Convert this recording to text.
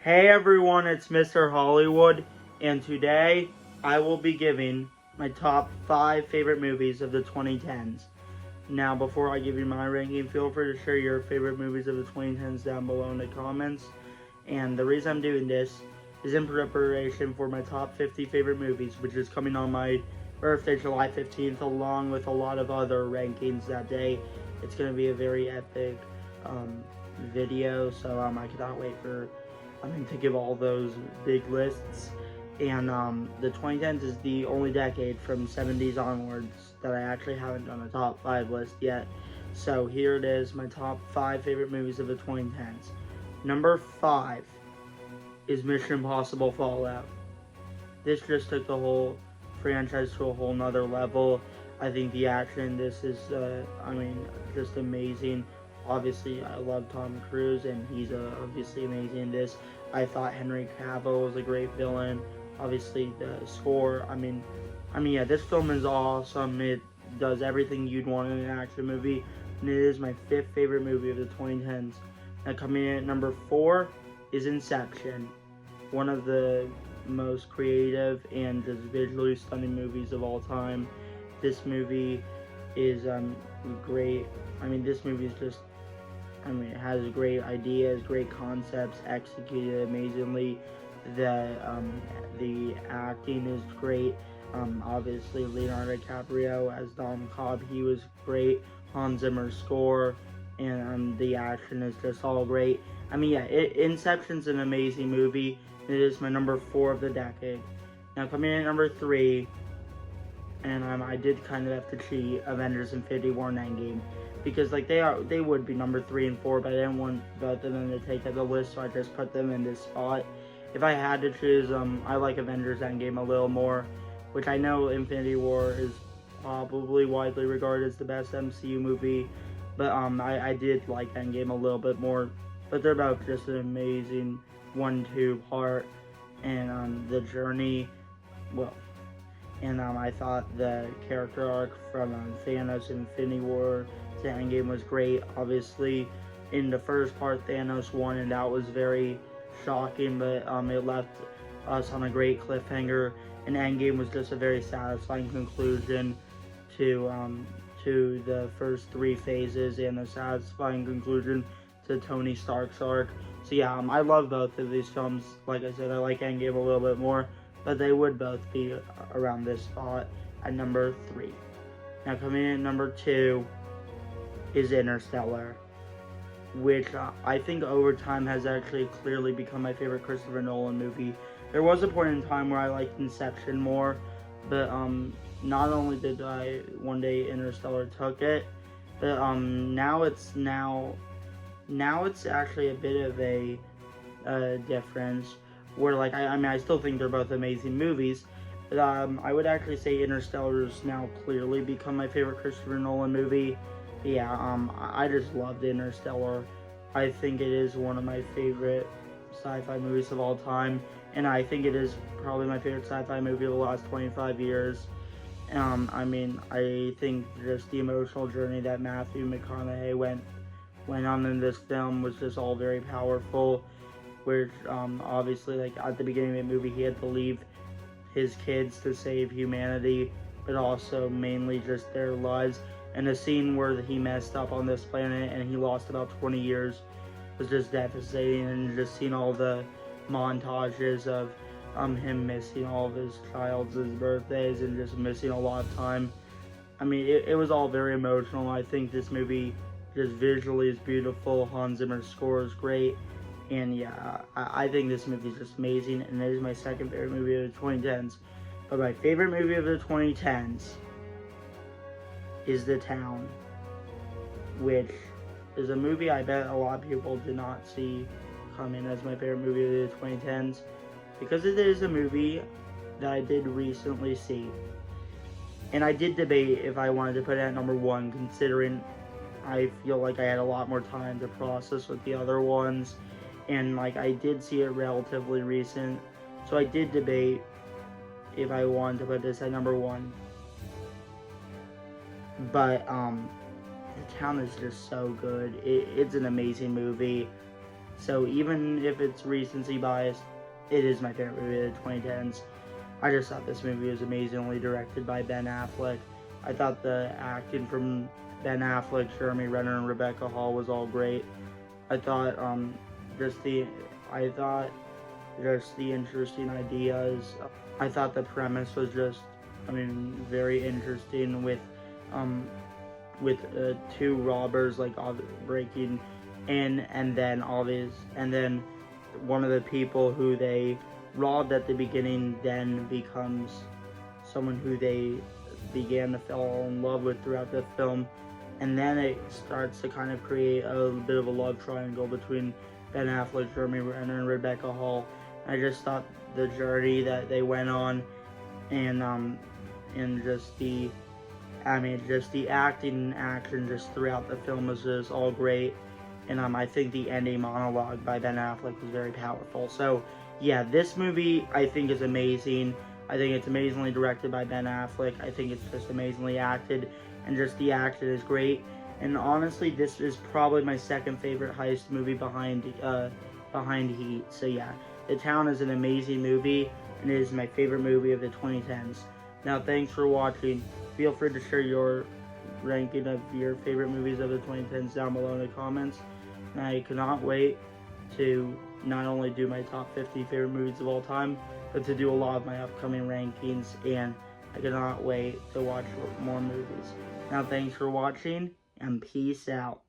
Hey everyone, it's Mr. Hollywood, and today I will be giving my top 5 favorite movies of the 2010s. Now, before I give you my ranking, feel free to share your favorite movies of the 2010s down below in the comments. And the reason I'm doing this is in preparation for my top 50 favorite movies, which is coming on my birthday, July 15th, along with a lot of other rankings that day. It's going to be a very epic video, so I cannot wait for to give all those big lists. And the 2010s is the only decade from 70s onwards that I actually haven't done a top 5 list yet. So here it is, my top 5 favorite movies of the 2010s. Number 5 is Mission Impossible Fallout. This just took the whole franchise to a whole nother level. I think the action, this is, just amazing. Obviously, I love Tom Cruise, and he's obviously amazing in this. I thought Henry Cavill was a great villain. Obviously, the score. Yeah, this film is awesome. It does everything you'd want in an action movie, and it is my 5th favorite movie of the 2010s. Now, coming in at number 4 is Inception, one of the most creative and just visually stunning movies of all time. This movie is great. This movie is just it has great ideas, great concepts, executed amazingly. The acting is great. Obviously, Leonardo DiCaprio as Dom Cobb, he was great. Hans Zimmer's score, and the action is just all great. Inception's an amazing movie. It is my number 4 of the decade. Now, coming in at number 3, and I did kind of have to cheat, Avengers: Infinity War and Endgame, because they would be number 3 and 4, but I didn't want both of them to take up the list, so I just put them in this spot. If I had to choose, I like Avengers: Endgame a little more, which I know Infinity War is probably widely regarded as the best MCU movie, but I did like Endgame a little bit more. But they're both just an amazing 1-2 part, and the journey, well. And I thought the character arc from Thanos Infinity War to Endgame was great. Obviously, in the first part, Thanos won, and that was very shocking, but it left us on a great cliffhanger. And Endgame was just a very satisfying conclusion to the first 3 phases, and a satisfying conclusion to Tony Stark's arc. So yeah, I love both of these films. Like I said, I like Endgame a little bit more, but they would both be around this spot at number 3. Now, coming in at number 2 is Interstellar, which I think over time has actually clearly become my favorite Christopher Nolan movie. There was a point in time where I liked Inception more, but not only did I one day Interstellar took it, but now it's actually a bit of a difference, where I still think they're both amazing movies, but I would actually say Interstellar's now clearly become my favorite Christopher Nolan movie. But yeah, I just loved Interstellar. I think it is one of my favorite sci-fi movies of all time, and I think it is probably my favorite sci-fi movie of the last 25 years. I think just the emotional journey that Matthew McConaughey went on in this film was just all very powerful. Which obviously, at the beginning of the movie, he had to leave his kids to save humanity, but also mainly just their lives. And the scene where he messed up on this planet and he lost about 20 years was just devastating. And just seeing all the montages of him missing all of his child's birthdays and just missing a lot of time. It was all very emotional. I think this movie just visually is beautiful. Hans Zimmer's score is great. And yeah, I think this movie is just amazing, and it is my 2nd favorite movie of the 2010s. But my favorite movie of the 2010s is The Town, which is a movie I bet a lot of people did not see come in as my favorite movie of the 2010s, because it is a movie that I did recently see. And I did debate if I wanted to put it at number 1, considering I feel like I had a lot more time to process with the other ones. And I did see it relatively recent, so I did debate if I wanted to put this at number 1. But The Town is just so good. It's an amazing movie. So even if it's recency bias, it is my favorite movie of the 2010s. I just thought this movie was amazingly directed by Ben Affleck. I thought the acting from Ben Affleck, Jeremy Renner, and Rebecca Hall was all great. I thought just the I thought just the interesting ideas. I thought the premise was just, very interesting um, with two robbers like breaking in, and then one of the people who they robbed at the beginning then becomes someone who they began to fall in love with throughout the film, and then it starts to kind of create a bit of a love triangle between Ben Affleck, Jeremy Renner, and Rebecca Hall. I just thought the journey that they went on, and just the acting and action just throughout the film was just all great. And I think the ending monologue by Ben Affleck was very powerful. So yeah, this movie I think is amazing. I think it's amazingly directed by Ben Affleck. I think it's just amazingly acted, and just the action is great. And honestly, this is probably my second favorite heist movie behind Heat. So yeah, The Town is an amazing movie, and it is my favorite movie of the 2010s. Now, thanks for watching. Feel free to share your ranking of your favorite movies of the 2010s down below in the comments. And I cannot wait to not only do my top 50 favorite movies of all time, but to do a lot of my upcoming rankings, and I cannot wait to watch more movies. Now, thanks for watching, and peace out.